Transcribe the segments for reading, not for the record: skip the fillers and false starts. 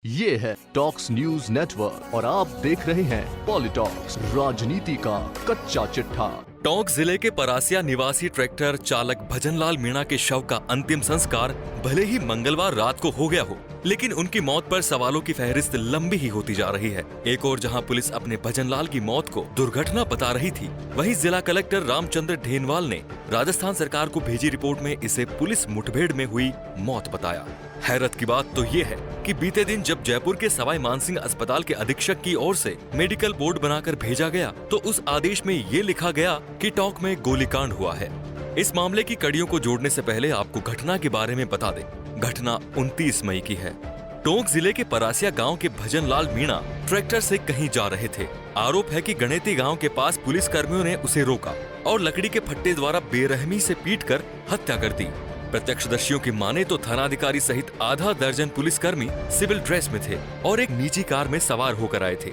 ये है talks news network और आप देख रहे हैं पॉलिटॉक्स, राजनीति का कच्चा चिट्ठा। टोंक जिले के परासिया निवासी ट्रैक्टर चालक भजनलाल मीणा के शव का अंतिम संस्कार भले ही मंगलवार रात को हो गया हो, लेकिन उनकी मौत पर सवालों की फहरिस्त लंबी ही होती जा रही है। एक और जहां पुलिस अपने भजनलाल की मौत को दुर्घटना बता रही थी, वहीं जिला कलेक्टर रामचंद्र ढेनवाल ने राजस्थान सरकार को भेजी रिपोर्ट में इसे पुलिस मुठभेड़ में हुई मौत बताया। हैरत की बात तो ये है कि बीते दिन जब जयपुर के सवाई मानसिंह अस्पताल के अधीक्षक की ओर से मेडिकल बोर्ड बनाकर भेजा गया, तो उस आदेश में ये लिखा गया कि टोंक में गोलीकांड हुआ है। इस मामले की कड़ियों को जोड़ने से पहले आपको घटना के बारे में बता दें। घटना 29 मई की है। टोंक जिले के परासिया गांव के भजनलाल मीणा ट्रैक्टर से कहीं जा रहे थे। आरोप है कि गणेती गांव के पास पुलिस कर्मियों ने उसे रोका और लकड़ी के फट्टे द्वारा बेरहमी से पीटकर हत्या कर दी। प्रत्यक्षदर्शियों की माने तो थानाधिकारी सहित आधा दर्जन पुलिसकर्मी सिविल ड्रेस में थे और एक निजी कार में सवार होकर आए थे।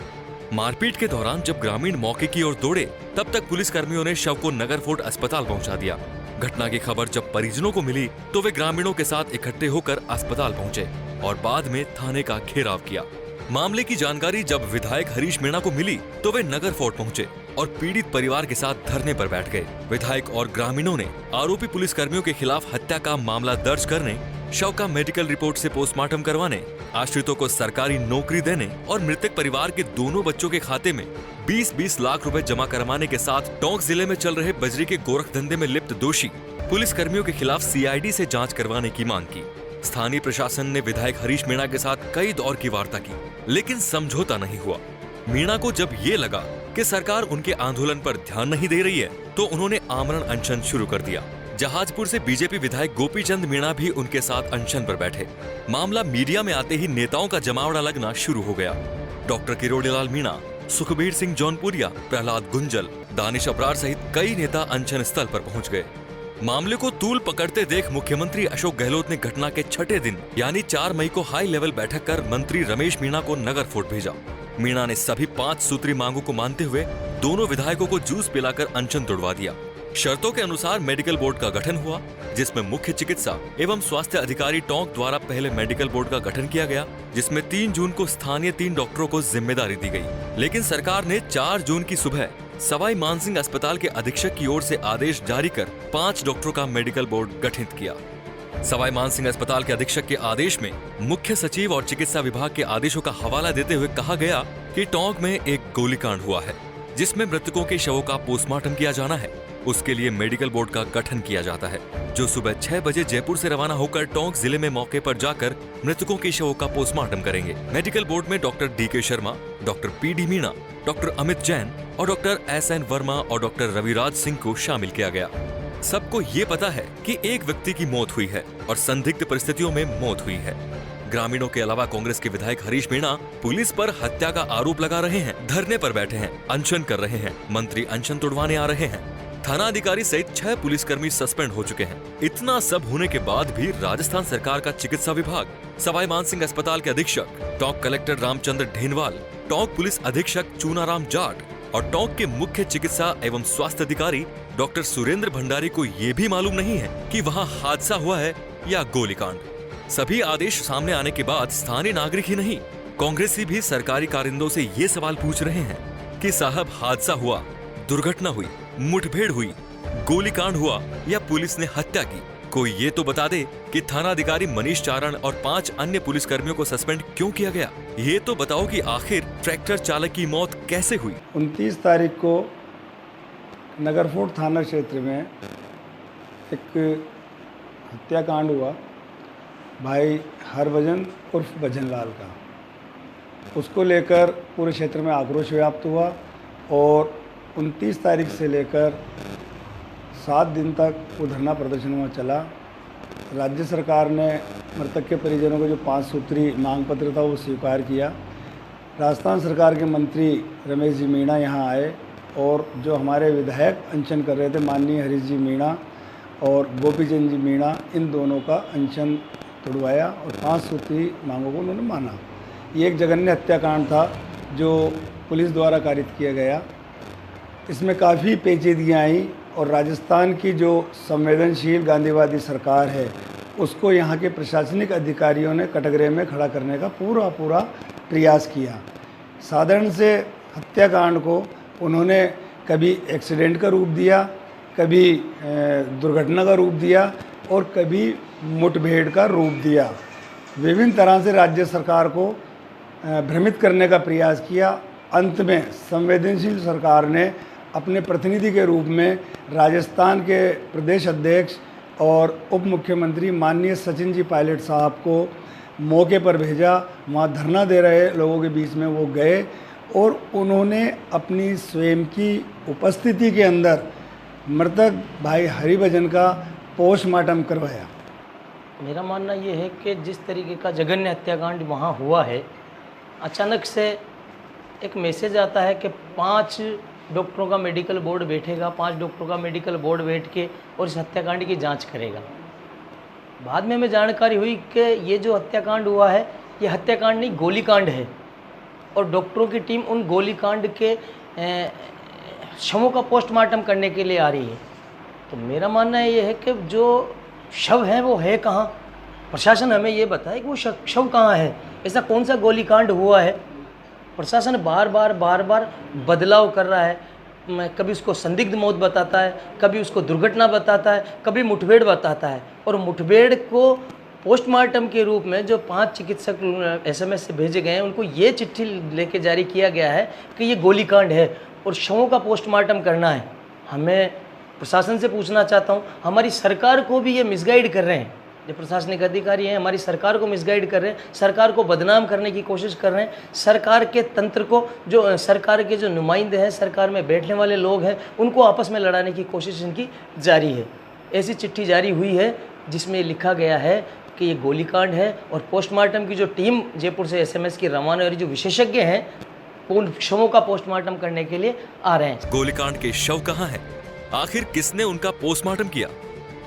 मारपीट के दौरान जब ग्रामीण मौके की ओर दौड़े, तब तक पुलिसकर्मियों ने शव को नगर फोर्ट अस्पताल पहुंचा दिया। घटना की खबर जब परिजनों को मिली तो वे ग्रामीणों के साथ इकट्ठे होकर अस्पताल पहुंचे और बाद में थाने का घेराव किया। मामले की जानकारी जब विधायक हरीश मीणा को मिली तो वे नगर फोर्ट पहुंचे और पीड़ित परिवार के साथ धरने पर बैठ गए। विधायक और ग्रामीणों ने आरोपी पुलिसकर्मियों के खिलाफ हत्या का मामला दर्ज करने, शव का मेडिकल रिपोर्ट से पोस्टमार्टम करवाने, आश्रितों को सरकारी नौकरी देने और मृतक परिवार के दोनों बच्चों के खाते में 20-20 लाख रुपए जमा करवाने के साथ टोंक जिले में चल रहे बजरी के गोरख धंधे में लिप्त दोषी पुलिसकर्मियों के खिलाफ सीआईडी से जांच करवाने की मांग की। स्थानीय प्रशासन ने विधायक हरीश मीणा के साथ कई दौर की वार्ता की, लेकिन समझौता नहीं हुआ। मीणा को जब ये लगा कि सरकार उनके आंदोलन पर ध्यान नहीं दे रही है, तो उन्होंने आमरण अनशन शुरू कर दिया। जहाजपुर से बीजेपी विधायक गोपीचंद मीणा भी उनके साथ अनशन पर बैठे। मामला मीडिया में आते ही नेताओं का जमावड़ा लगना शुरू हो गया। डॉक्टर किरोड़ीलाल मीणा, सुखबीर सिंह जौनपुरिया, प्रहलाद गुंजल, दानिश अब्रार सहित कई नेता अनशन स्थल पर पहुंच गए। मामले को तूल पकड़ते देख मुख्यमंत्री अशोक गहलोत ने घटना के छठे दिन यानी 4 मई को हाई लेवल बैठक कर मंत्री रमेश मीणा को नगर फोर्ट भेजा। मीणा ने सभी 5 सूत्री मांगों को मानते हुए दोनों विधायकों को जूस पिलाकर अनशन तोड़वा दिया। शर्तों के अनुसार मेडिकल बोर्ड का गठन हुआ, जिसमें मुख्य चिकित्सा एवं स्वास्थ्य अधिकारी टोंक द्वारा पहले मेडिकल बोर्ड का गठन किया गया, जिसमें 3 जून को स्थानीय 3 डॉक्टरों को जिम्मेदारी दी गई। लेकिन सरकार ने 4 जून की सुबह सवाई मानसिंह अस्पताल के अधीक्षक की ओर से आदेश जारी कर 5 डॉक्टरों का मेडिकल बोर्ड गठित किया। सवाई मानसिंह अस्पताल के अधीक्षक के आदेश में मुख्य सचिव और चिकित्सा विभाग के आदेशों का हवाला देते हुए कहा गया कि टोंक में एक गोलीकांड हुआ है, जिसमें मृतकों के शवों का पोस्टमार्टम किया जाना है। उसके लिए मेडिकल बोर्ड का गठन किया जाता है, जो सुबह 6 बजे जयपुर से रवाना होकर टोंक जिले में मौके पर जाकर मृतकों के शवों का पोस्टमार्टम करेंगे। मेडिकल बोर्ड में doctor DK Sharma, doctor PD Meena, doctor Amit Jain और डॉक्टर SN वर्मा और डॉक्टर रविराज सिंह को शामिल किया गया। सबको ये पता है कि एक व्यक्ति की मौत हुई है और संदिग्ध परिस्थितियों में मौत हुई है। ग्रामीणों के अलावा कांग्रेस के विधायक हरीश मीणा पुलिस पर हत्या का आरोप लगा रहे हैं, धरने पर बैठे हैं, अनशन कर रहे हैं, मंत्री अनशन तोड़वाने आ रहे हैं। थाना अधिकारी सहित 6 पुलिसकर्मी सस्पेंड हो चुके हैं। इतना सब होने के बाद भी राजस्थान सरकार का चिकित्सा विभाग, सवाई मानसिंह अस्पताल के अधीक्षक, टोंक कलेक्टर रामचंद्र ढेनवाल, टोंक पुलिस अधीक्षक चूनाराम जाट और टोंक के मुख्य चिकित्सा एवं स्वास्थ्य अधिकारी डॉक्टर सुरेंद्र भंडारी को ये भी मालूम नहीं है कि वहाँ हादसा हुआ है या गोलीकांड। सभी आदेश सामने आने के बाद स्थानीय नागरिक ही नहीं, कांग्रेसी भी सरकारी कारिंदों से ये सवाल पूछ रहे हैं कि साहब हादसा हुआ, दुर्घटना हुई, मुठभेड़ हुई, गोलीकांड हुआ या पुलिस ने हत्या की? कोई ये तो बता दे कि थानाधिकारी मनीष चारण और 5 अन्य पुलिसकर्मियों को सस्पेंड क्यों किया गया? ये तो बताओ कि आखिर ट्रैक्टर चालक की मौत कैसे हुई? 29 तारीख को नगर फोर्ट थाना क्षेत्र में एक हत्याकांड हुआ भाई हरभजन उर्फ भजनलाल का। उसको लेकर पूरे क्षेत्र में आक्रोश व्याप्त हुआ और 29 तारीख से लेकर 7 दिन तक वो धरना प्रदर्शन वहाँ चला। राज्य सरकार ने मृतक के परिजनों को जो 5 सूत्री मांग पत्र था वो स्वीकार किया। राजस्थान सरकार के मंत्री रमेश जी मीणा यहाँ आए और जो हमारे विधायक अनशन कर रहे थे माननीय हरीश जी मीणा और गोपीचंद जी मीणा, इन दोनों का अनशन तोड़वाया और 5 सूत्री मांगों को उन्होंने माना। ये एक जघन्य हत्याकांड था जो पुलिस द्वारा कारित किया गया। इसमें काफ़ी पेचीदगियाँ आई और राजस्थान की जो संवेदनशील गांधीवादी सरकार है उसको यहाँ के प्रशासनिक अधिकारियों ने कटघरे में खड़ा करने का पूरा प्रयास किया। साधारण से हत्याकांड को उन्होंने कभी एक्सीडेंट का रूप दिया, कभी दुर्घटना का रूप दिया और कभी मुठभेड़ का रूप दिया। विभिन्न तरह से राज्य सरकार को भ्रमित करने का प्रयास किया। अंत में संवेदनशील सरकार ने अपने प्रतिनिधि के रूप में राजस्थान के प्रदेश अध्यक्ष और उप मुख्यमंत्री माननीय सचिन जी पायलट साहब को मौके पर भेजा। वहाँ धरना दे रहे लोगों के बीच में वो गए और उन्होंने अपनी स्वयं की उपस्थिति के अंदर मृतक भाई हरिभजन का पोस्टमार्टम करवाया। मेरा मानना ये है कि जिस तरीके का जघन्य हत्याकांड वहाँ हुआ है, अचानक से एक मैसेज आता है कि 5 डॉक्टरों का मेडिकल बोर्ड बैठेगा, 5 डॉक्टरों का मेडिकल बोर्ड बैठ के और इस हत्याकांड की जांच करेगा। बाद में हमें जानकारी हुई कि ये जो हत्याकांड हुआ है ये हत्याकांड नहीं, गोलीकांड है और डॉक्टरों की टीम उन गोलीकांड के शवों का पोस्टमार्टम करने के लिए आ रही है। तो मेरा मानना ये है कि जो शव है वो है कहाँ, प्रशासन हमें ये बताए कि वो शव कहाँ है, ऐसा कौन सा गोलीकांड हुआ है। प्रशासन बार बार बदलाव कर रहा है, कभी उसको संदिग्ध मौत बताता है, कभी उसको दुर्घटना बताता है, कभी मुठभेड़ बताता है और मुठभेड़ को पोस्टमार्टम के रूप में जो 5 चिकित्सक SMS से भेजे गए हैं उनको ये चिट्ठी लेके जारी किया गया है कि ये गोलीकांड है और शवों का पोस्टमार्टम करना है। हमें प्रशासन से पूछना चाहता हूँ, हमारी सरकार को भी ये मिसगाइड कर रहे हैं, जो प्रशासनिक अधिकारी हैं हमारी सरकार को मिसगाइड कर रहे हैं, सरकार को बदनाम करने की कोशिश कर रहे हैं। सरकार के तंत्र को, जो सरकार के जो नुमाइंदे हैं, सरकार में बैठने वाले लोग हैं, उनको आपस में लड़ाने की कोशिश इनकी जारी है। ऐसी चिट्ठी जारी हुई है जिसमें लिखा गया है कि ये गोलीकांड है और पोस्टमार्टम की जो टीम जयपुर से SMS की रवाना और जो विशेषज्ञ हैं उन शवों का पोस्टमार्टम करने के लिए आ रहे हैं। गोलीकांड के शव कहाँ हैं? आखिर किसने उनका पोस्टमार्टम किया?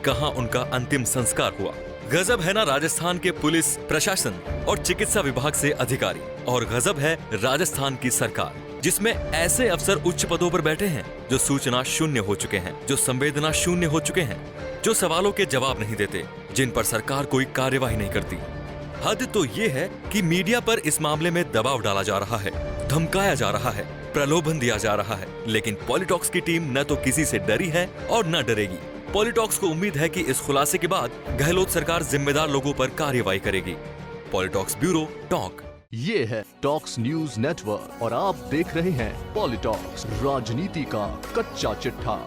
कहाँ उनका अंतिम संस्कार हुआ? गजब है ना राजस्थान के पुलिस प्रशासन और चिकित्सा विभाग से अधिकारी, और गजब है राजस्थान की सरकार जिसमें ऐसे अफसर उच्च पदों पर बैठे हैं जो सूचना शून्य हो चुके हैं, जो संवेदना शून्य हो चुके हैं, जो सवालों के जवाब नहीं देते, जिन पर सरकार कोई कार्यवाही नहीं करती। हद तो ये है कि मीडिया पर इस मामले में दबाव डाला जा रहा है, धमकाया जा रहा है, प्रलोभन दिया जा रहा है, लेकिन पॉलिटॉक्स की टीम न तो किसी से डरी है और न डरेगी। पॉलिटॉक्स को उम्मीद है कि इस खुलासे के बाद गहलोत सरकार जिम्मेदार लोगों पर कार्रवाई करेगी। PoliTalks bureau talk. ये है टॉक्स न्यूज नेटवर्क और आप देख रहे हैं पॉलिटॉक्स, राजनीति का कच्चा चिट्ठा।